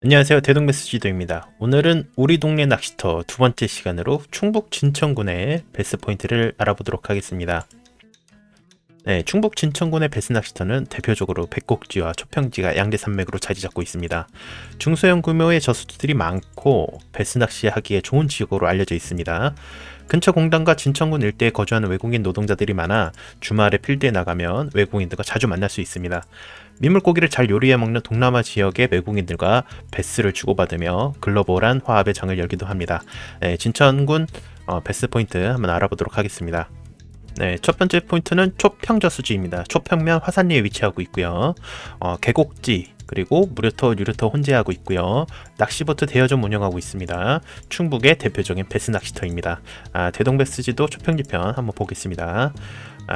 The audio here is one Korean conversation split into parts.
안녕하세요. 대동베스지도입니다. 오늘은 우리 동네 낚시터 두 번째 시간으로 충북 진천군의 베스 포인트를 알아보도록 하겠습니다. 네, 충북 진천군의 베스 낚시터는 대표적으로 백곡지와 초평지가 양대산맥으로 자리 잡고 있습니다. 중소형 규모의 저수지들이 많고 베스 낚시하기에 좋은 지역으로 알려져 있습니다. 근처 공단과 진천군 일대에 거주하는 외국인 노동자들이 많아 주말에 필드에 나가면 외국인들과 자주 만날 수 있습니다. 민물고기를 잘 요리해 먹는 동남아 지역의 외국인들과 베스를 주고받으며 글로벌한 화합의 장을 열기도 합니다. 네, 진천군 베스 포인트 한번 알아보도록 하겠습니다. 네, 첫 번째 포인트는 초평저수지입니다. 초평면 화산리에 위치하고 있고요. 계곡지 그리고 무료터, 유료터 혼재하고 있고요. 낚시보트 대여점 운영하고 있습니다. 충북의 대표적인 베스 낚시터입니다. 대동베스지도 초평지편 한번 보겠습니다.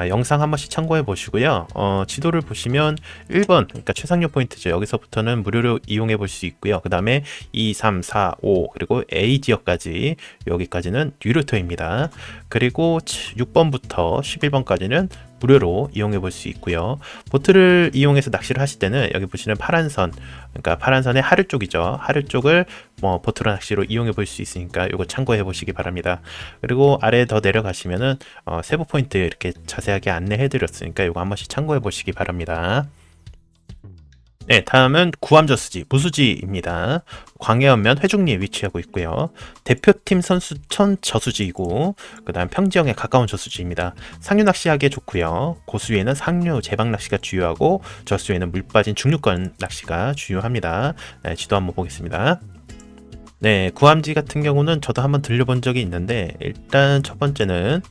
영상 한 번씩 참고해 보시고요. 지도를 보시면 1번, 그러니까 최상류 포인트죠. 여기서부터는 무료로 이용해 볼 수 있고요. 그 다음에 2, 3, 4, 5, 그리고 A 지역까지, 여기까지는 유료터입니다. 그리고 6번부터 11번까지는 무료로 이용해 볼 수 있고요. 보트를 이용해서 낚시를 하실 때는 여기 보시는 파란선, 그러니까 파란선의 하류 쪽이죠. 하류 쪽을 보트로 낚시로 이용해 볼 수 있으니까 이거 참고해 보시기 바랍니다. 그리고 아래 더 내려가시면은 세부 포인트 이렇게 자세하게 안내해 드렸으니까 이거 한 번씩 참고해 보시기 바랍니다. 네, 다음은 구암저수지, 무수지입니다. 광해안면 회중리에 위치하고 있고요. 대표팀 선수촌 저수지이고, 그 다음 평지형에 가까운 저수지입니다. 상류 낚시하기에 좋고요. 고수위에는 상류 제방 낚시가 주요하고, 저수위에는 물 빠진 중류권 낚시가 주요합니다. 네, 지도 한번 보겠습니다. 네, 구암지 같은 경우는 저도 한번 들려본 적이 있는데, 일단 첫 번째는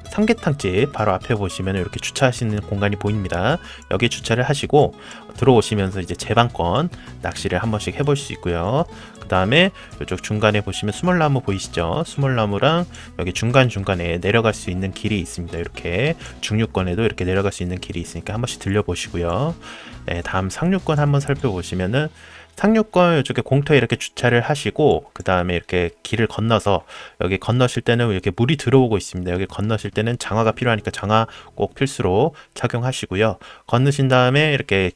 삼계탕집 바로 앞에 보시면 이렇게 주차하시는 공간이 보입니다. 여기 주차를 하시고 들어오시면서 이제 제방권 낚시를 한 번씩 해볼 수 있고요. 그 다음에 이쪽 중간에 보시면 수몰나무 보이시죠? 수몰나무랑 여기 중간중간에 내려갈 수 있는 길이 있습니다. 이렇게 중류권에도 이렇게 내려갈 수 있는 길이 있으니까 한 번씩 들려보시고요. 네, 다음 상류권 한번 살펴보시면은 상류권 이쪽에 공터에 이렇게 주차를 하시고 그 다음에 이렇게 길을 건너서 여기 건너실 때는 이렇게 물이 들어오고 있습니다. 여기 건너실 때는 장화가 필요하니까 장화 꼭 필수로 착용하시고요. 건너신 다음에 이렇게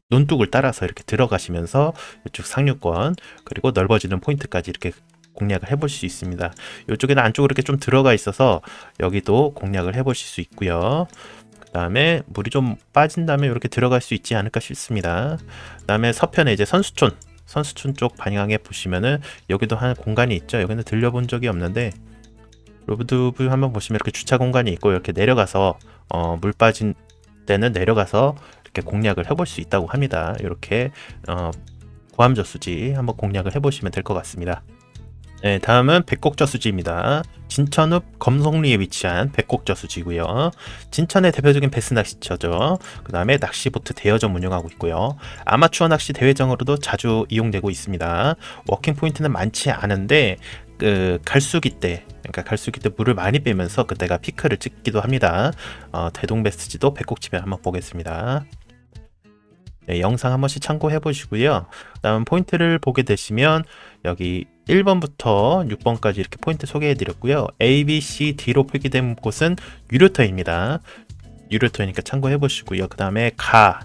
논둑을 따라서 이렇게 들어가시면서 이쪽 상류권 그리고 넓어지는 포인트까지 이렇게 공략을 해보실 수 있습니다. 이쪽에는 안쪽으로 이렇게 좀 들어가 있어서 여기도 공략을 해보실 수 있고요. 그 다음에 물이 좀 빠진 다음에 이렇게 들어갈 수 있지 않을까 싶습니다. 그 다음에 서편에 이제 선수촌 쪽 방향에 보시면은 여기도 한 공간이 있죠. 여기는 들려본 적이 없는데 로브드브 한번 보시면 이렇게 주차 공간이 있고 이렇게 내려가서 물 빠진 때는 내려가서 이렇게 공략을 해볼 수 있다고 합니다. 이렇게 고암저수지 한번 공략을 해보시면 될 것 같습니다. 네, 다음은 백곡저수지입니다. 진천읍 검송리에 위치한 백곡저수지고요. 진천의 대표적인 베스 낚시처죠. 그 다음에 낚시보트 대여점 운영하고 있고요. 아마추어 낚시 대회장으로도 자주 이용되고 있습니다. 워킹 포인트는 많지 않은데 그 갈수기 때, 그러니까 갈수기 때 물을 많이 빼면서 그때가 피크를 찍기도 합니다. 대동베스지도 백곡지면 한번 보겠습니다. 네, 영상 한 번씩 참고해 보시고요. 다음 포인트를 보게 되시면 여기 1번부터 6번까지 이렇게 포인트 소개해 드렸고요. A, B, C, D로 표기된 곳은 유료터입니다. 유료터니까 참고해 보시고요. 그 다음에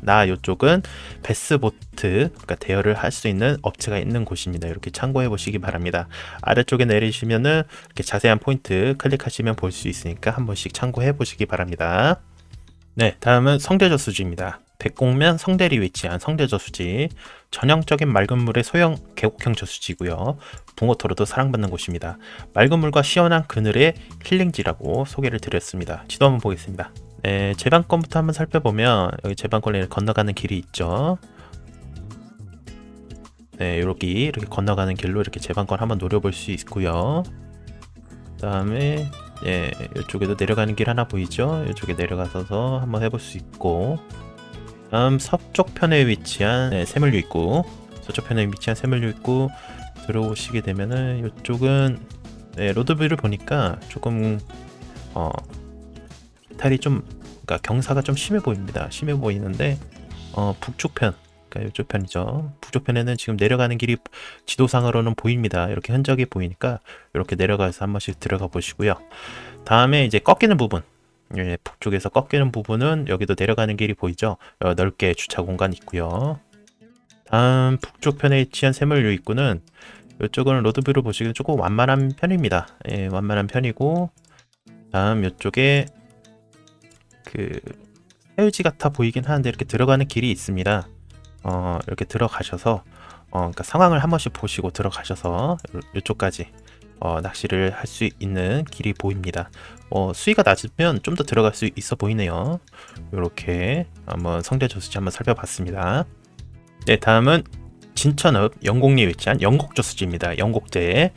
나 이쪽은 베스보트, 그러니까 대여를 할 수 있는 업체가 있는 곳입니다. 이렇게 참고해 보시기 바랍니다. 아래쪽에 내리시면은 이렇게 자세한 포인트 클릭하시면 볼 수 있으니까 한 번씩 참고해 보시기 바랍니다. 네, 다음은 성대저수지입니다. 백곡면 성대리 위치한 성대저수지, 전형적인 맑은 물의 소형 계곡형 저수지고요. 붕어터로도 사랑받는 곳입니다. 맑은 물과 시원한 그늘의 힐링지라고 소개를 드렸습니다. 지도 한번 보겠습니다. 네, 제방권부터 한번 살펴보면 여기 제방권을 건너가는 길이 있죠. 네, 이렇게 건너가는 길로 이렇게 제방권 한번 노려볼 수 있고요. 그 다음에 이쪽에도 내려가는 길 하나 보이죠? 이쪽에 내려가서 한번 해볼 수 있고, 다음 서쪽편에 위치한 세물류 입구, 서쪽편에 위치한 세물류 입구 들어오시게 되면은 이쪽은 로드뷰를 보니까 조금 이탈이 좀, 그러니까 경사가 좀 심해 보입니다. 심해 보이는데 북쪽편, 그러니까 이쪽 편이죠. 북쪽편에는 지금 내려가는 길이 지도상으로는 보입니다. 이렇게 흔적이 보이니까 이렇게 내려가서 한 번씩 들어가 보시고요. 다음에 이제 꺾이는 부분, 북쪽에서 꺾이는 부분은 여기도 내려가는 길이 보이죠. 넓게 주차 공간 있고요. 다음 북쪽편에 위치한 샘물 유입구는 이쪽은 로드뷰로 보시기엔 조금 완만한 편입니다. 예, 완만한 편이고, 다음 이쪽에 그 사유지 같아 보이긴 하는데 이렇게 들어가는 길이 있습니다. 이렇게 들어가셔서 그러니까 상황을 한 번씩 보시고 들어가셔서 이쪽까지 낚시를 할 수 있는 길이 보입니다. 수위가 낮으면 좀 더 들어갈 수 있어 보이네요. 이렇게 한번 성대 저수지 한번 살펴봤습니다. 네, 다음은 진천읍 영곡리에 위치한 영곡저수지입니다. 영곡제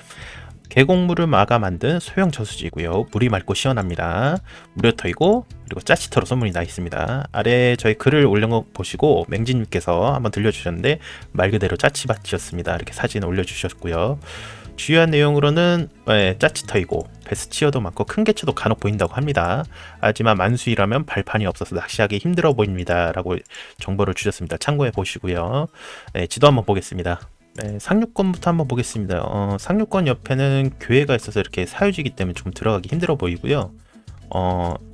계곡물을 막아 만든 소형 저수지이고요. 물이 맑고 시원합니다. 무료터이고 그리고 짜치터로 소문이 나 있습니다. 아래 저희 글을 올린 거 보시고 맹진님께서 한번 들려주셨는데 말 그대로 짜치밭이었습니다. 이렇게 사진 올려주셨고요. 주요한 내용으로는 짜치터이고 베스치어도 많고 큰 개체도 간혹 보인다고 합니다. 하지만 만수이라면 발판이 없어서 낚시하기 힘들어 보입니다. 라고 정보를 주셨습니다. 참고해 보시고요. 지도 한번 보겠습니다. 네, 상류권부터 한번 보겠습니다. 상류권 옆에는 교회가 있어서 이렇게 사유지기 때문에 좀 들어가기 힘들어 보이고요.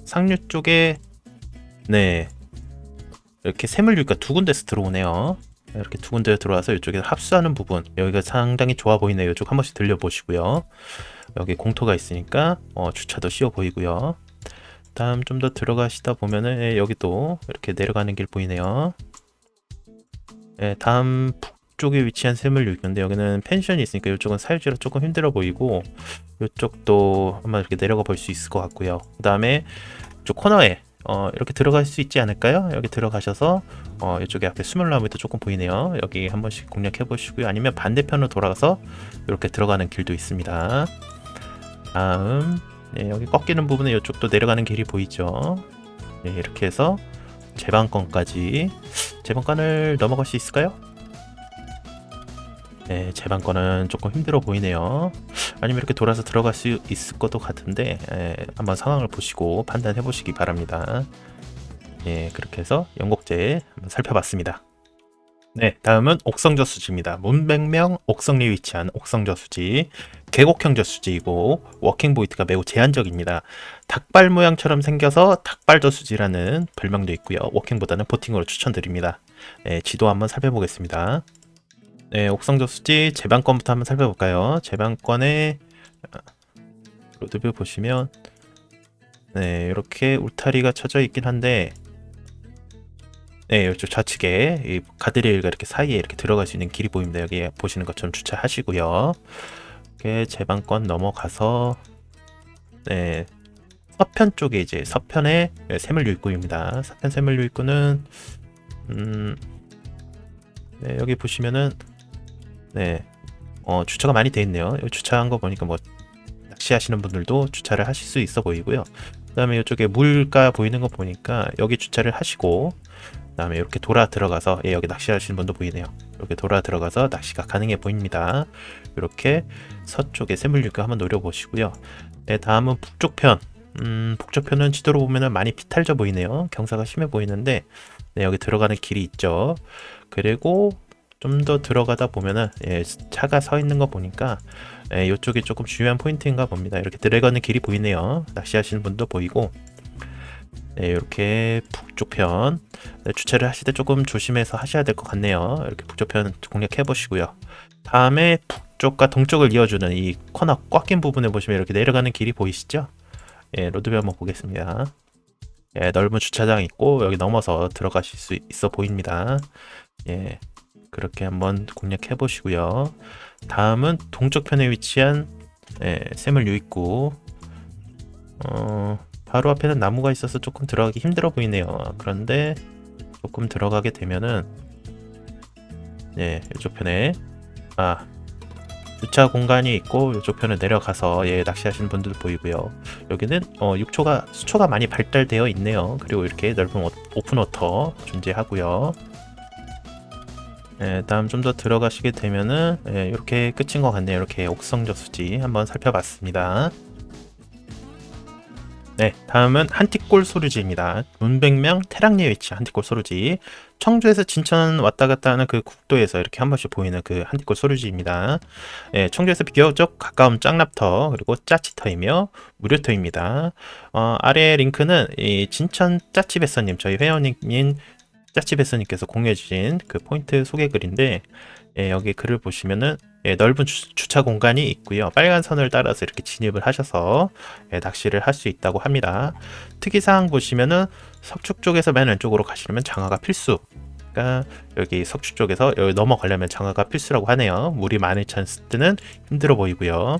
상류 쪽에 네 이렇게 샘물류가 두 군데서 들어오네요. 이렇게 두 군데 들어와서 이쪽에 합수하는 부분 여기가 상당히 좋아 보이네요. 이쪽 한 번씩 들려보시고요. 여기 공터가 있으니까 주차도 쉬워 보이고요. 다음 좀 더 들어가시다 보면은 여기도 이렇게 내려가는 길 보이네요. 다음 북쪽에 위치한 샘물류인데 여기는 펜션이 있으니까 이쪽은 사유지로 조금 힘들어 보이고 이쪽도 한번 이렇게 내려가 볼 수 있을 것 같고요. 그 다음에 이쪽 코너에 이렇게 들어갈 수 있지 않을까요? 여기 들어가셔서 이쪽에 앞에 스물나무도 조금 보이네요. 여기 한 번씩 공략해 보시고요. 아니면 반대편으로 돌아가서 이렇게 들어가는 길도 있습니다. 다음 여기 꺾이는 부분에 이쪽도 내려가는 길이 보이죠. 이렇게 해서 제방권까지 제방권을 넘어갈 수 있을까요? 네, 제방권은 조금 힘들어 보이네요. 아니면 이렇게 돌아서 들어갈 수 있을 것도 같은데 한번 상황을 보시고 판단해 보시기 바랍니다. 그렇게 해서 영곡제 한번 살펴봤습니다. 네, 다음은 옥성저수지입니다. 문백명 옥성리에 위치한 옥성저수지 계곡형 저수지이고 워킹보이트가 매우 제한적입니다. 닭발 모양처럼 생겨서 닭발저수지라는 별명도 있고요. 워킹보다는 보팅으로 추천드립니다. 지도 한번 살펴보겠습니다. 네, 옥성저수지 제방권부터 한번 살펴볼까요? 제방권에 로드뷰 보시면 이렇게 울타리가 쳐져 있긴 한데 이쪽 좌측에 이 가드레일과 이렇게 사이에 이렇게 들어갈 수 있는 길이 보입니다. 여기 보시는 것처럼 주차하시고요. 이렇게 제방권 넘어가서 서편 쪽에 이제 서편에 샘물유입구입니다. 서편 샘물유입구는 여기 보시면은 주차가 많이 돼 있네요. 주차한 거 보니까 뭐 낚시하시는 분들도 주차를 하실 수 있어 보이고요. 그 다음에 이쪽에 물가 보이는 거 보니까 여기 주차를 하시고 그 다음에 이렇게 돌아 들어가서 여기 낚시하시는 분도 보이네요. 이렇게 돌아 들어가서 낚시가 가능해 보입니다. 이렇게 서쪽에 샘물류가 한번 노려보시고요. 다음은 북쪽편. 북쪽편은 지도로 보면은 많이 비탈져 보이네요. 경사가 심해 보이는데 여기 들어가는 길이 있죠. 그리고 좀 더 들어가다 보면은 차가 서 있는 거 보니까 이쪽이 조금 중요한 포인트인가 봅니다. 이렇게 들어가는 길이 보이네요. 낚시하시는 분도 보이고 이렇게 북쪽편 주차를 하실 때 조금 조심해서 하셔야 될 것 같네요. 이렇게 북쪽편 공략해 보시고요. 다음에 북쪽과 동쪽을 이어주는 이 코너 꽉 낀 부분에 보시면 이렇게 내려가는 길이 보이시죠? 로드뷰 한번 보겠습니다. 넓은 주차장 있고 여기 넘어서 들어가실 수 있어 보입니다. 그렇게 한번 공략해 보시고요. 다음은 동쪽편에 위치한 샘물유입구. 바로 앞에는 나무가 있어서 조금 들어가기 힘들어 보이네요. 그런데 조금 들어가게 되면은 이쪽 편에 주차 공간이 있고 이쪽 편에 내려가서 낚시하시는 분들도 보이고요. 여기는 수초가 많이 발달되어 있네요. 그리고 이렇게 넓은 오픈워터 존재하고요. 다음 좀 더 들어가시게 되면은 이렇게 끝인 것 같네요. 이렇게 옥성저수지 한번 살펴봤습니다. 다음은 한티골 소류지입니다. 문백명 태랑리에 위치한 한티골 소류지. 청주에서 진천 왔다 갔다 하는 그 국도에서 이렇게 한 번씩 보이는 그 한티골 소류지입니다. 청주에서 비교적 가까운 짱납터 그리고 짜치터이며 무료터입니다. 아래 링크는 이 진천 짜치베서님 저희 회원님인 짜치베스님께서 공유해주신 그 포인트 소개 글인데, 여기 글을 보시면은 넓은 주차 공간이 있고요. 빨간 선을 따라서 이렇게 진입을 하셔서 낚시를 할 수 있다고 합니다. 특이사항 보시면은 석축 쪽에서 맨 왼쪽으로 가시려면 장화가 필수. 그러니까 여기 석축 쪽에서 여기 넘어가려면 장화가 필수라고 하네요. 물이 많이 찬 때는 힘들어 보이고요.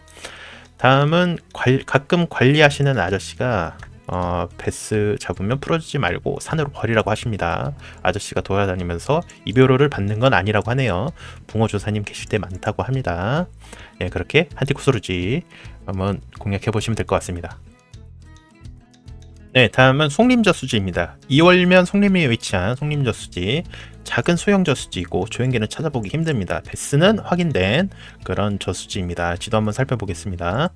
다음은 가끔 관리하시는 아저씨가 베스 잡으면 풀어주지 말고 산으로 버리라고 하십니다. 아저씨가 돌아다니면서 이별호를 받는 건 아니라고 하네요. 붕어 조사님 계실 때 많다고 합니다. 그렇게 한티쿠소루지 한번 공략해 보시면 될 것 같습니다. 네, 다음은 송림저수지입니다. 2월면 송림리에 위치한 송림저수지. 작은 소형 저수지이고 조행기는 찾아보기 힘듭니다. 베스는 확인된 그런 저수지입니다. 지도 한번 살펴보겠습니다.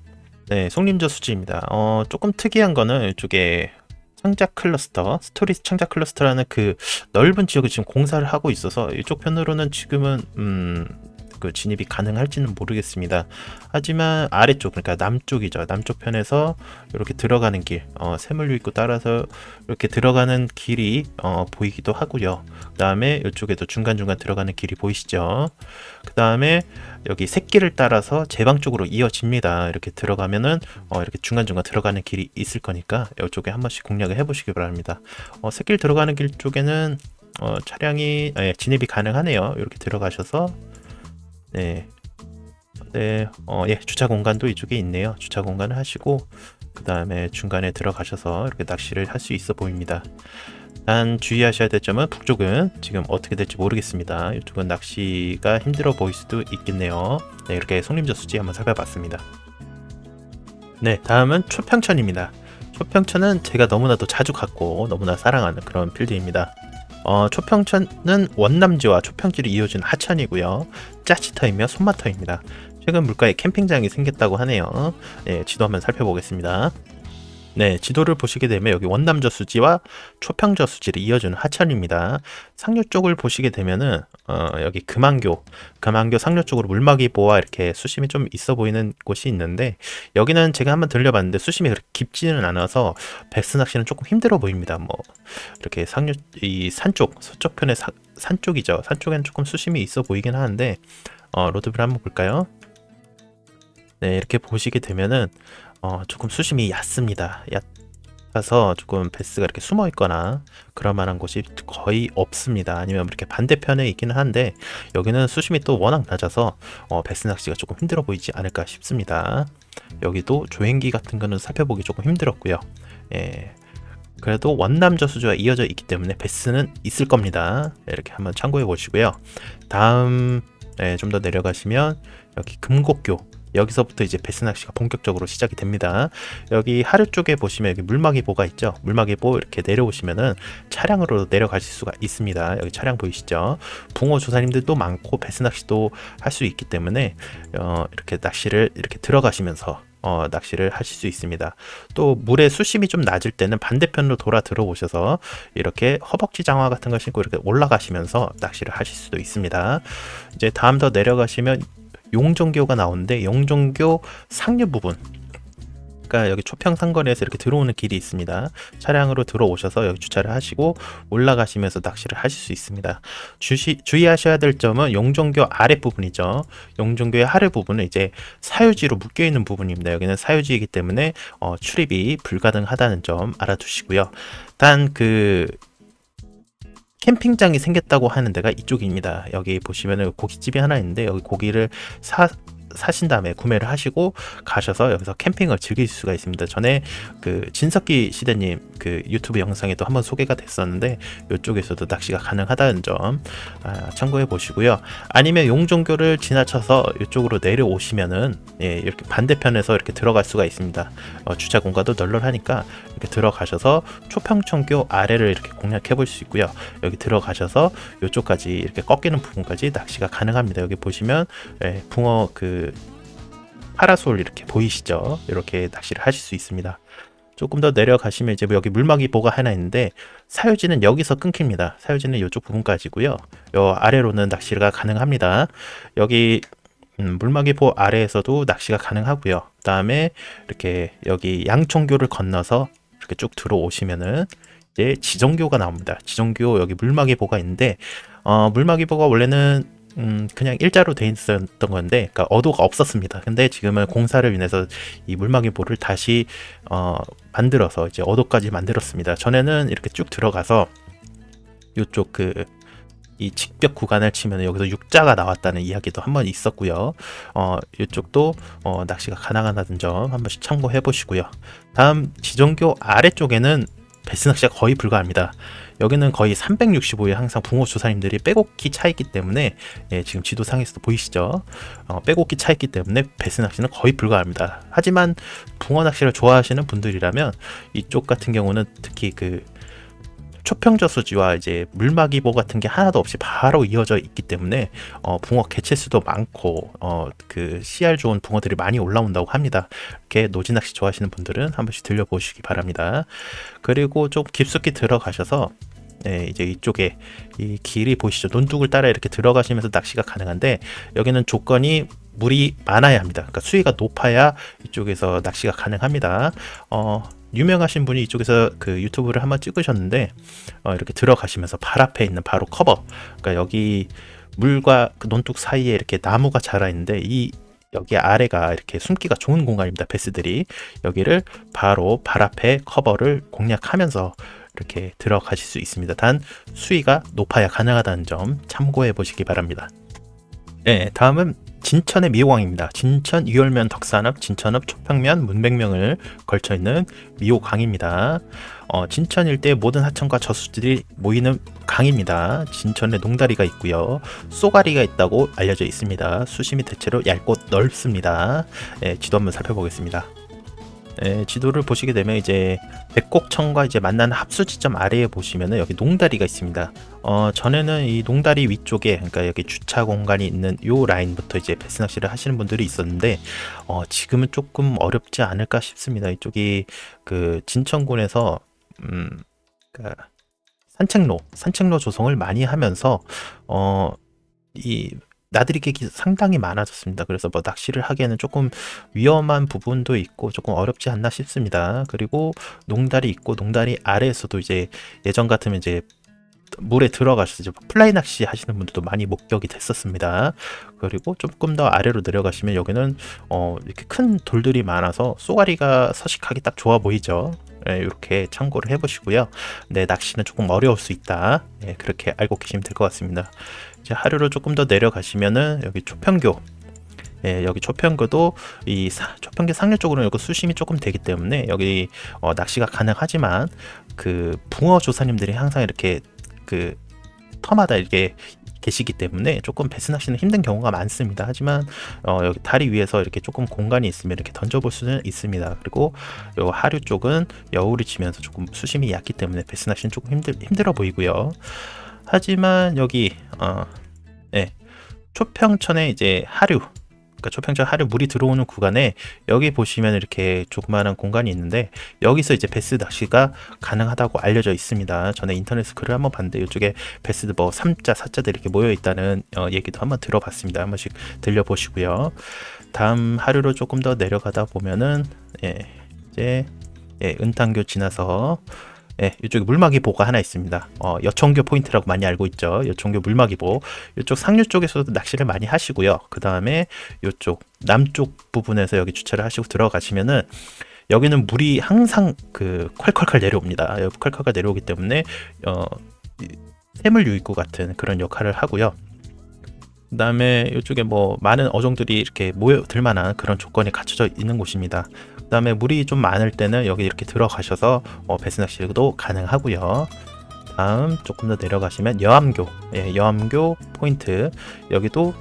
네, 송림저수지입니다. 조금 특이한 거는 이쪽에 창작 클러스터, 스토리스 창작 클러스터라는 그 넓은 지역을 지금 공사를 하고 있어서 이쪽 편으로는 지금은 그 진입이 가능할지는 모르겠습니다. 하지만 아래쪽, 그러니까 남쪽이죠. 남쪽 편에서 이렇게 들어가는 길, 샘물 입구 따라서 이렇게 들어가는 길이 보이기도 하고요. 그 다음에 이쪽에도 중간중간 들어가는 길이 보이시죠? 그 다음에 여기 새길을 따라서 제방 쪽으로 이어집니다. 이렇게 들어가면은 이렇게 중간중간 들어가는 길이 있을 거니까 이쪽에 한 번씩 공략을 해보시기 바랍니다. 새길 들어가는 길 쪽에는 차량이 진입이 가능하네요. 이렇게 들어가셔서 네, 주차 공간도 이쪽에 있네요. 주차 공간을 하시고 그 다음에 중간에 들어가셔서 이렇게 낚시를 할 수 있어 보입니다. 단 주의하셔야 될 점은 북쪽은 지금 어떻게 될지 모르겠습니다. 이쪽은 낚시가 힘들어 보일 수도 있겠네요. 네, 이렇게 송림저수지 한번 살펴봤습니다. 네, 다음은 초평천입니다. 초평천은 제가 너무나도 자주 갔고 너무나 사랑하는 그런 필드입니다. 초평천은 원남지와 초평지를 이어준 하천이고요. 짜치터이며 손마터입니다. 최근 물가에 캠핑장이 생겼다고 하네요. 네, 지도 한번 살펴보겠습니다. 네, 지도를 보시게 되면 여기 원남저수지와 초평저수지를 이어주는 하천입니다. 상류 쪽을 보시게 되면은 여기 금안교 상류 쪽으로 물막이 보와 이렇게 수심이 좀 있어 보이는 곳이 있는데 여기는 제가 한번 들려봤는데 수심이 그렇게 깊지는 않아서 베스 낚시는 조금 힘들어 보입니다. 뭐 이렇게 상류 이 산쪽 서쪽 편의 산 쪽이죠. 산 쪽에는 조금 수심이 있어 보이긴 하는데 로드뷰를 한번 볼까요? 네, 이렇게 보시게 되면은 조금 수심이 얕습니다. 얕아서 조금 베스가 이렇게 숨어 있거나 그럴 만한 곳이 거의 없습니다. 아니면 이렇게 반대편에 있기는 한데 여기는 수심이 또 워낙 낮아서 베스 낚시가 조금 힘들어 보이지 않을까 싶습니다. 여기도 조행기 같은 거는 살펴보기 조금 힘들었고요. 그래도 원남저수지와 이어져 있기 때문에 베스는 있을 겁니다. 이렇게 한번 참고해 보시고요. 다음 좀 더 내려가시면 여기 금곡교 여기서부터 이제 베스 낚시가 본격적으로 시작이 됩니다. 여기 하류 쪽에 보시면 여기 물막이보가 있죠. 물막이보 이렇게 내려오시면은 차량으로 내려가실 수가 있습니다. 여기 차량 보이시죠? 붕어 조사님들도 많고 베스 낚시도 할 수 있기 때문에 이렇게 낚시를 이렇게 들어가시면서 낚시를 하실 수 있습니다. 또 물의 수심이 좀 낮을 때는 반대편으로 돌아 들어오셔서 이렇게 허벅지 장화 같은 거 신고 이렇게 올라가시면서 낚시를 하실 수도 있습니다. 이제 다음 더 내려가시면 용종교가 나오는데 용종교 상류 부분 그러니까 여기 초평상거리에서 이렇게 들어오는 길이 있습니다. 차량으로 들어오셔서 여기 주차를 하시고 올라가시면서 낚시를 하실 수 있습니다. 주의하셔야 될 점은 용종교 아랫부분이죠. 용종교의 아래 부분은 이제 사유지로 묶여있는 부분입니다. 여기는 사유지이기 때문에 출입이 불가능하다는 점 알아두시고요. 단 캠핑장이 생겼다고 하는 데가 이쪽입니다. 여기 보시면은 고깃집이 하나 있는데 여기 고기를 사신 다음에 구매를 하시고 가셔서 여기서 캠핑을 즐길 수가 있습니다. 전에 그 진석기 시대님 그 유튜브 영상에도 한번 소개가 됐었는데 이쪽에서도 낚시가 가능하다는 점 참고해 보시고요. 아니면 용종교를 지나쳐서 이쪽으로 내려오시면은 이렇게 반대편에서 이렇게 들어갈 수가 있습니다. 주차 공간도 널널하니까 이렇게 들어가셔서 초평천교 아래를 이렇게 공략해 볼 수 있고요. 여기 들어가셔서 이쪽까지 이렇게 꺾이는 부분까지 낚시가 가능합니다. 여기 보시면 붕어 파라솔 이렇게 보이시죠? 이렇게 낚시를 하실 수 있습니다. 조금 더 내려가시면 이제 여기 물막이 보가 하나 있는데 사유지는 여기서 끊깁니다. 사유지는 이쪽 부분까지고요. 요 아래로는 낚시가 가능합니다. 여기 물막이 보 아래에서도 낚시가 가능하고요. 그 다음에 이렇게 여기 양총교를 건너서 이렇게 쭉 들어오시면은 이제 지정교가 나옵니다. 지정교 여기 물막이보가 있는데 물막이보가 원래는 그냥 일자로 돼 있었던 건데, 그러니까 어도가 없었습니다. 근데 지금은 공사를 인해서 이 물막이보를 다시 만들어서 이제 어도까지 만들었습니다. 전에는 이렇게 쭉 들어가서 이쪽 이 직벽 구간을 치면 여기서 육자가 나왔다는 이야기도 한번 있었고요. 이쪽도 낚시가 가능하다는 점 한 번씩 참고해 보시고요. 다음 지정교 아래쪽에는 베스 낚시가 거의 불가합니다. 여기는 거의 365일 항상 붕어 조사님들이 빼곡히 차 있기 때문에, 지금 지도상에서도 보이시죠? 빼곡히 차 있기 때문에 베스 낚시는 거의 불가합니다. 하지만 붕어 낚시를 좋아하시는 분들이라면 이쪽 같은 경우는 특히 초평저수지와 이제 물막이보 같은 게 하나도 없이 바로 이어져 있기 때문에 붕어 개체수도 많고 CR 좋은 붕어들이 많이 올라온다고 합니다. 이렇게 노지 낚시 좋아하시는 분들은 한 번씩 들려보시기 바랍니다. 그리고 좀 깊숙이 들어가셔서 이제 이쪽에 이 길이 보이시죠? 논둑을 따라 이렇게 들어가시면서 낚시가 가능한데, 여기는 조건이 물이 많아야 합니다. 그러니까 수위가 높아야 이쪽에서 낚시가 가능합니다. 유명하신 분이 이쪽에서 유튜브를 한번 찍으셨는데, 이렇게 들어가시면서 발 앞에 있는 바로 커버, 그러니까 여기 물과 논둑 사이에 이렇게 나무가 자라 있는데, 여기 아래가 이렇게 숨기가 좋은 공간입니다. 베스들이 여기를 바로 발 앞에 커버를 공략하면서 이렇게 들어가실 수 있습니다. 단 수위가 높아야 가능하다는 점 참고해 보시기 바랍니다. 다음은 진천의 미호강입니다. 진천, 유열면, 덕산읍, 진천읍, 초평면, 문백명을 걸쳐 있는 미호강입니다. 진천 일대 모든 하천과 저수지들이 모이는 강입니다. 진천에 농다리가 있고요. 쏘가리가 있다고 알려져 있습니다. 수심이 대체로 얇고 넓습니다. 지도 한번 살펴보겠습니다. 지도를 보시게 되면 이제 백곡천과 이제 만나는 합수 지점 아래에 보시면은 여기 농다리가 있습니다. 전에는 이 농다리 위쪽에, 그러니까 여기 주차 공간이 있는 요 라인부터 이제 베스 낚시를 하시는 분들이 있었는데, 지금은 조금 어렵지 않을까 싶습니다. 이쪽이 진천군에서 그러니까 산책로 조성을 많이 하면서 이 나들이객이 상당히 많아졌습니다. 그래서 뭐 낚시를 하기에는 조금 위험한 부분도 있고 조금 어렵지 않나 싶습니다. 그리고 농다리 있고, 농다리 아래에서도 이제 예전 같으면 이제 물에 들어가셔서 이제 플라이 낚시 하시는 분들도 많이 목격이 됐었습니다. 그리고 조금 더 아래로 내려가시면 여기는 이렇게 큰 돌들이 많아서 쏘가리가 서식하기 딱 좋아 보이죠. 이렇게 참고를 해보시고요. 낚시는 조금 어려울 수 있다. 그렇게 알고 계시면 될 것 같습니다. 이제 하류로 조금 더 내려가시면은 여기 초평교, 여기 초평교도 이 초평교 상류 쪽으로는 여기 수심이 조금 되기 때문에 여기 낚시가 가능하지만 붕어 조사님들이 항상 이렇게 터마다 이렇게 계시기 때문에 조금 베스 낚시는 힘든 경우가 많습니다. 하지만 여기 다리 위에서 이렇게 조금 공간이 있으면 이렇게 던져볼 수는 있습니다. 그리고 요 하류 쪽은 여울이 지면서 조금 수심이 얕기 때문에 베스 낚시는 조금 힘들어 보이고요. 하지만 여기 초평천에 이제 하류, 그러니까 초평천 하류 물이 들어오는 구간에 여기 보시면 이렇게 조그마한 공간이 있는데, 여기서 이제 베스 낚시가 가능하다고 알려져 있습니다. 전에 인터넷에서 글을 한번 봤는데 이쪽에 베스들 뭐 3자, 4자들 이렇게 모여 있다는 얘기도 한번 들어봤습니다. 한 번씩 들려보시고요. 다음 하류로 조금 더 내려가다 보면은 이제 은탄교 지나서 이쪽에 물막이보가 하나 있습니다. 여청교 포인트라고 많이 알고 있죠. 여청교 물막이보. 이쪽 상류 쪽에서도 낚시를 많이 하시고요. 그 다음에 이쪽 남쪽 부분에서 여기 주차를 하시고 들어가시면은 여기는 물이 항상 콸콸콸 내려옵니다. 콸콸콸 내려오기 때문에 샘물 유입구 같은 그런 역할을 하고요. 그 다음에 이쪽에 뭐 많은 어종들이 이렇게 모여들 만한 그런 조건이 갖춰져 있는 곳입니다. 그 다음에 물이 좀 많을 때는 여기 이렇게 들어가셔서 베스 낚시도 가능하고요. 다음 조금 더 내려가시면 여암교, 여암교 포인트, 여기도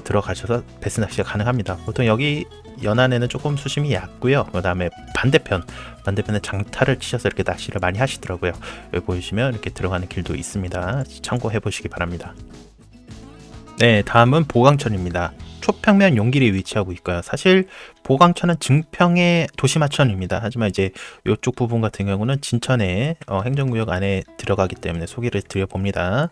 들어가셔서 베스 낚시가 가능합니다. 보통 여기 연안에는 조금 수심이 얕고요. 그 다음에 반대편에 장타를 치셔서 이렇게 낚시를 많이 하시더라고요. 여기 보시면 이렇게 들어가는 길도 있습니다. 참고해 보시기 바랍니다. 다음은 보강천입니다. 초평면 용길이 위치하고 있고요. 사실 보강천은 증평의 도시마천입니다. 하지만 이제 이쪽 부분 같은 경우는 진천의 행정구역 안에 들어가기 때문에 소개를 드려봅니다.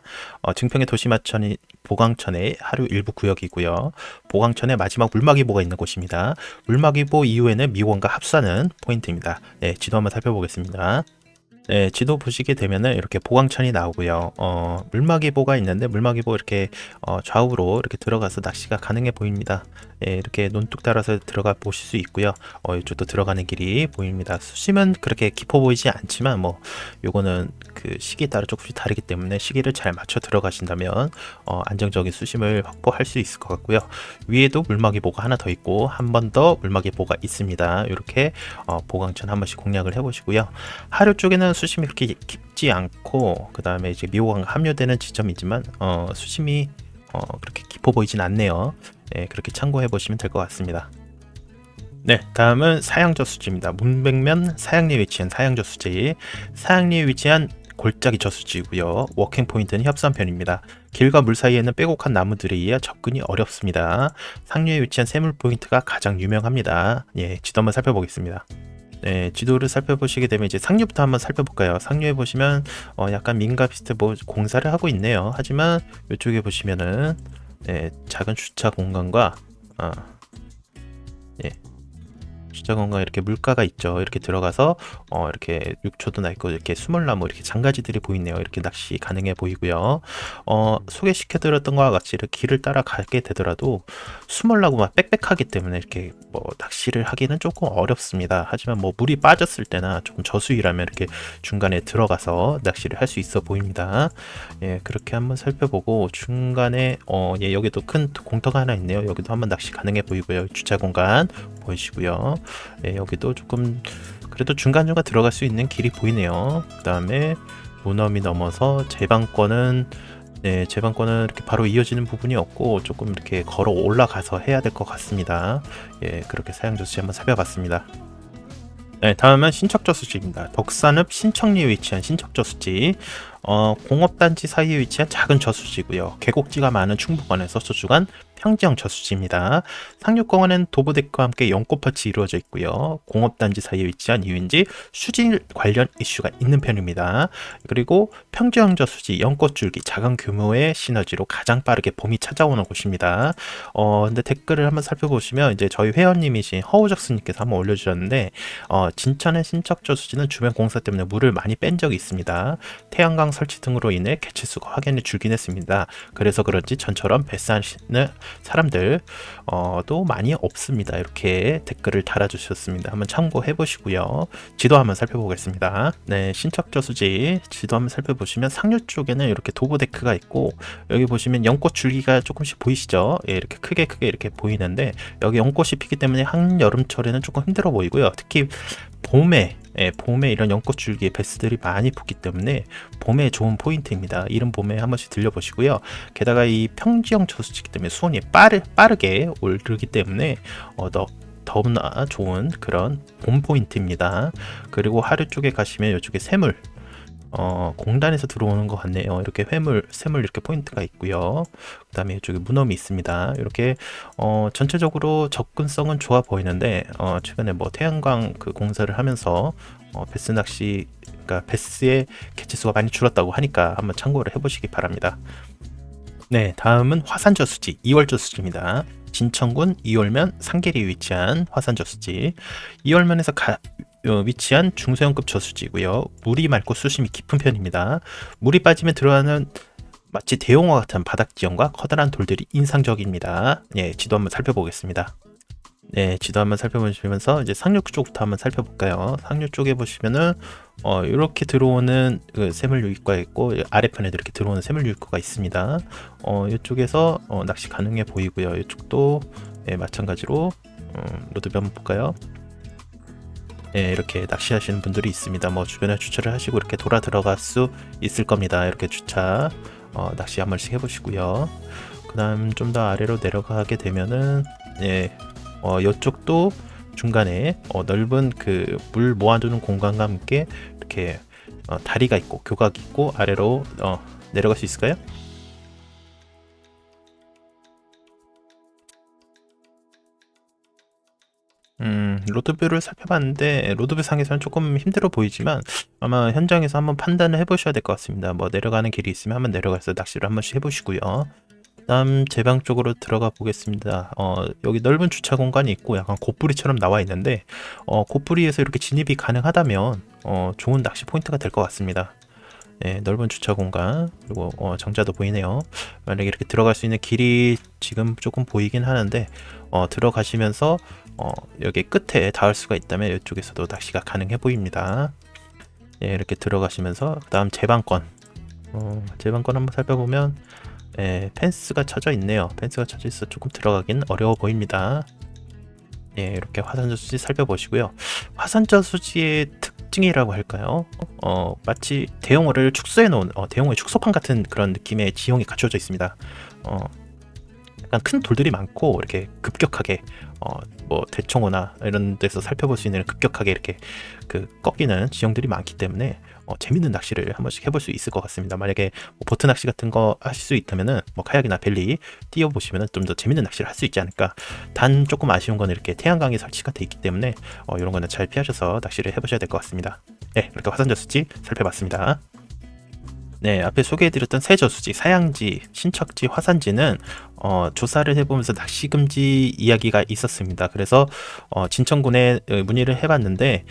증평의 도시마천이 보강천의 하류 일부 구역이고요. 보강천의 마지막 물막이보가 있는 곳입니다. 물막이보 이후에는 미원과 합사는 포인트입니다. 지도 한번 살펴보겠습니다. 네, 지도 보시게 되면은 이렇게 보강천이 나오고요. 물막이보가 있는데 물막이보 이렇게 좌우로 이렇게 들어가서 낚시가 가능해 보입니다. 예, 이렇게 논뚝 따라서 들어가 보실 수 있고요. 이쪽도 들어가는 길이 보입니다. 수심은 그렇게 깊어 보이지 않지만 뭐 요거는 그 시기에 따라 조금씩 다르기 때문에 시기를 잘 맞춰 들어가신다면 안정적인 수심을 확보할 수 있을 것 같고요. 위에도 물막이보가 하나 더 있고 한 번 더 물막이보가 있습니다. 이렇게 보강천 한 번씩 공략을 해보시고요. 하류 쪽에는 수심이 그렇게 깊지 않고 그 다음에 이제 미호강 함유되는 지점이지만 수심이 그렇게 깊어 보이진 않네요. 네, 그렇게 참고해 보시면 될 것 같습니다. 네, 다음은 사양저수지입니다. 문백면 사양리에 위치한 사양저수지. 사양리에 위치한 골짜기 저수지고요. 워킹 포인트는 협선편입니다. 길과 물 사이에는 빼곡한 나무들에 의해 접근이 어렵습니다. 상류에 위치한 샘물 포인트가 가장 유명합니다. 예, 지도 한번 살펴보겠습니다. 네, 지도를 살펴보시게 되면 이제 상류부터 한번 살펴볼까요? 상류에 보시면 약간 민가 비슷해 뭐 공사를 하고 있네요. 하지만 이쪽에 보시면은 작은 주차 공간과 예, 주차 공간 이렇게 물가가 있죠. 이렇게 들어가서 이렇게 육초도 나 있고 이렇게 수몰나무 이렇게 장가지들이 보이네요. 이렇게 낚시 가능해 보이고요. 소개시켜드렸던 것과 같이 이렇게 길을 따라 가게 되더라도 수몰나무가 빽빽하기 때문에 이렇게 뭐 낚시를 하기는 조금 어렵습니다. 하지만 뭐 물이 빠졌을 때나 조금 저수위라면 이렇게 중간에 들어가서 낚시를 할 수 있어 보입니다. 예, 그렇게 한번 살펴보고 중간에 예, 여기도 큰 공터가 하나 있네요. 여기도 한번 낚시 가능해 보이고요. 주차 공간 보이시고요. 네, 여기도 조금 그래도 중간중간 들어갈 수 있는 길이 보이네요. 그 다음에 문어미 넘어서 제방권은 제방권은 이렇게 바로 이어지는 부분이 없고 조금 이렇게 걸어 올라가서 해야 될 것 같습니다. 예, 그렇게 사양저수지 한번 살펴봤습니다. 네, 다음은 신척저수지입니다. 덕산읍 신척리에 위치한 신척저수지. 공업단지 사이에 위치한 작은 저수지고요. 계곡지가 많은 충북권에서 소주간 평지형 저수지입니다. 상륙공원은 도보데크와 함께 연꽃밭이 이루어져 있고요. 공업단지 사이에 위치한 이유인지 수질 관련 이슈가 있는 편입니다. 그리고 평지형 저수지 연꽃줄기 작은 규모의 시너지로 가장 빠르게 봄이 찾아오는 곳입니다. 근데 댓글을 한번 살펴보시면 이제 저희 회원님이신 허우적스님께서 한번 올려주셨는데 진천의 신척저수지는 주변 공사 때문에 물을 많이 뺀 적이 있습니다. 태양광 설치 등으로 인해 개체수가 확연히 줄긴 했습니다. 그래서 그런지 전처럼 배산시는 사람들 도 많이 없습니다. 이렇게 댓글을 달아주셨습니다. 한번 참고해 보시고요. 지도 한번 살펴보겠습니다. 네, 신척저수지 지도 한번 살펴보시면 상류 쪽에는 이렇게 도보데크가 있고 여기 보시면 연꽃 줄기가 조금씩 보이시죠? 예, 이렇게 크게 이렇게 보이는데 여기 연꽃이 피기 때문에 한여름철에는 조금 힘들어 보이고요. 특히 봄에 이런 연꽃 줄기에 베스들이 많이 붙기 때문에 봄에 좋은 포인트입니다. 이른 봄에 한 번씩 들려보시고요. 게다가 이 평지형 저수지이기 때문에 수온이 빠르게 오르기 때문에 더구나 좋은 그런 봄 포인트입니다. 그리고 하류 쪽에 가시면 이쪽에 샘물 공단에서 들어오는 것 같네요. 이렇게 샘물 이렇게 포인트가 있고요. 그 다음에 이쪽에 문어미 있습니다. 이렇게 전체적으로 접근성은 좋아 보이는데 최근에 뭐 태양광 그 공사를 하면서 베스 낚시 그러니까 베스의 개체수가 많이 줄었다고 하니까 한번 참고를 해보시기 바랍니다. 네, 다음은 화산저수지 2월저수지입니다. 진천군 이월면 상계리에 위치한 화산저수지. 이월면에서 위치한 중소형급 저수지고요. 물이 맑고 수심이 깊은 편입니다. 물이 빠지면 들어가는 마치 대용어 같은 바닥 지형과 커다란 돌들이 인상적입니다. 예, 지도 한번 살펴보겠습니다. 네, 지도 한번 살펴보시면서 이제 상류 쪽부터 한번 살펴볼까요? 상류 쪽에 보시면은 이렇게 들어오는 그 샘물유입구가 있고 아래편에도 이렇게 들어오는 샘물유입구가 있습니다. 이쪽에서 낚시 가능해 보이고요. 이쪽도 마찬가지로 로드뷰 한번 볼까요? 네, 이렇게 낚시하시는 분들이 있습니다. 뭐 주변에 주차를 하시고 이렇게 돌아 들어갈 수 있을 겁니다. 이렇게 주차 낚시 한 번씩 해보시고요. 그 다음 좀 더 아래로 내려가게 되면은 이쪽도 중간에 넓은 그 물 모아두는 공간과 함께 이렇게 다리가 있고 교각이 있고 아래로 내려갈 수 있을까요? 로드뷰를 살펴봤는데 로드뷰 상에서는 조금 힘들어 보이지만 아마 현장에서 한번 판단을 해보셔야 될 것 같습니다. 뭐 내려가는 길이 있으면 한번 내려가서 낚시를 한 번씩 해보시고요. 다음 제 방 쪽으로 들어가 보겠습니다. 여기 넓은 주차 공간이 있고 약간 곶부리처럼 나와 있는데 곶부리에서 이렇게 진입이 가능하다면 좋은 낚시 포인트가 될 것 같습니다. 네, 넓은 주차 공간 그리고 정자도 보이네요. 만약에 이렇게 들어갈 수 있는 길이 지금 조금 보이긴 하는데 들어가시면서 여기 끝에 닿을 수가 있다면 이쪽에서도 낚시가 가능해 보입니다. 네, 이렇게 들어가시면서 그다음 제방권 제방권 한번 살펴보면 펜스가 쳐져 있네요. 펜스가 쳐져 있어 조금 들어가긴 어려워 보입니다. 예, 이렇게 화산저수지 살펴보시고요. 화산저수지의 특징이라고 할까요? 마치 대용어를 축소해 놓은 대용어의 축소판 같은 그런 느낌의 지형이 갖춰져 있습니다. 약간 큰 돌들이 많고 이렇게 급격하게 뭐 대청호나 이런 데서 살펴볼 수 있는 급격하게 이렇게 그 꺾이는 지형들이 많기 때문에 재밌는 낚시를 한 번씩 해볼 수 있을 것 같습니다. 만약에 뭐 보트 낚시 같은 거 하실 수 있다면은 뭐 카약이나 벨리 띄워보시면은 좀 더 재밌는 낚시를 할 수 있지 않을까. 단 조금 아쉬운 건 이렇게 태양광이 설치가 돼 있기 때문에 이런 거는 잘 피하셔서 낚시를 해보셔야 될 것 같습니다. 네, 이렇게 화산저수지 살펴봤습니다. 네, 앞에 소개해드렸던 세저수지, 사양지, 신척지, 화산지는 조사를 해보면서 낚시금지 이야기가 있었습니다. 그래서 진천군에 문의를 해봤는데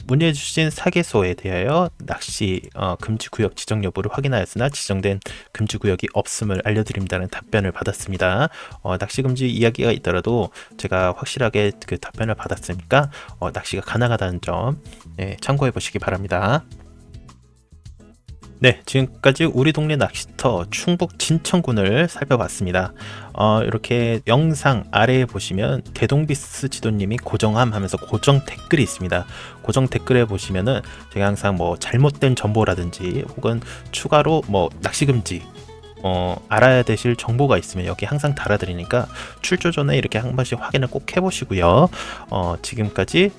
문의해주신 사계소에 대하여 낚시 금지구역 지정 여부를 확인하였으나 지정된 금지구역이 없음을 알려드립니다는 답변을 받았습니다. 낚시금지 이야기가 있더라도 제가 확실하게 그 답변을 받았으니까 낚시가 가능하다는 점 참고해 보시기 바랍니다. 네, 지금까지 우리 동네 낚시터 충북 진천군을 살펴봤습니다. 이렇게 영상 아래에 보시면 대동비스 지도님이 고정함 하면서 고정 댓글이 있습니다. 고정 댓글에 보시면은 제가 항상 뭐 잘못된 정보라든지 혹은 추가로 뭐 낚시금지 알아야 되실 정보가 있으면 여기 항상 달아드리니까 출조 전에 이렇게 한 번씩 확인을 꼭 해보시고요. 지금까지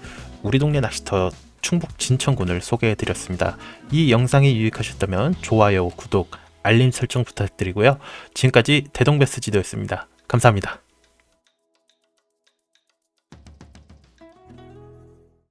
우리 동네 낚시터 충북 진천군을 소개해드렸습니다. 이 영상이 유익하셨다면 좋아요, 구독, 알림 설정 부탁드리고요. 지금까지 대동베스 지도였습니다. 감사합니다.